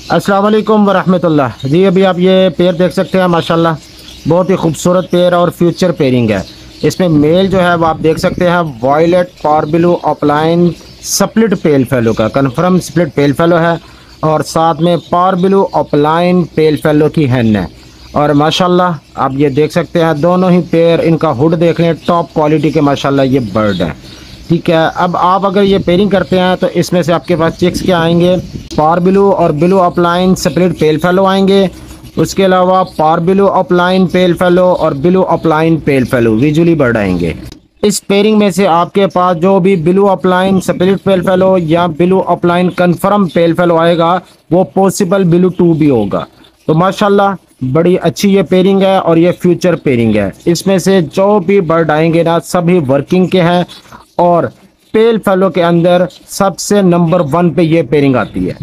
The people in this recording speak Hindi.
अस्सलाम वालेकुम वरहमतुल्लाह। जी अभी आप ये पेयर देख सकते हैं, माशाल्लाह बहुत ही खूबसूरत पेयर और फ्यूचर पेयरिंग है। इसमें मेल जो है वो आप देख सकते हैं violet parblue opaline split pale fallow का कन्फर्म स्प्लिट पेल फेलो है, और साथ में parblue opaline pale fallow की हैन है। और माशाल्लाह आप ये देख सकते हैं दोनों ही पेयर, इनका हुड देख लें, टॉप क्वालिटी के माशाल्लाह ये बर्ड है। ठीक है, अब आप अगर ये पेयरिंग करते हैं तो इसमें से आपके पास चिक्स क्या आएंगे, पार ब्लू और blue opaline split pale fallow आएंगे। उसके अलावा parblue opaline pale fallow और blue opaline pale fallow visually bird आएंगे। इस पेयरिंग में से आपके पास जो भी blue opaline split pale fallow या blue opaline confirm pale fallow आएगा वो पॉसिबल ब्लू 2 भी होगा। तो माशाल्लाह बड़ी अच्छी ये पेयरिंग है और ये फ्यूचर पेयरिंग है। इसमें से जो भी बर्ड आएंगे ना सभी वर्किंग के हैं, और पेल फेलो के अंदर सबसे नंबर 1 पे ये पेयरिंग आती है।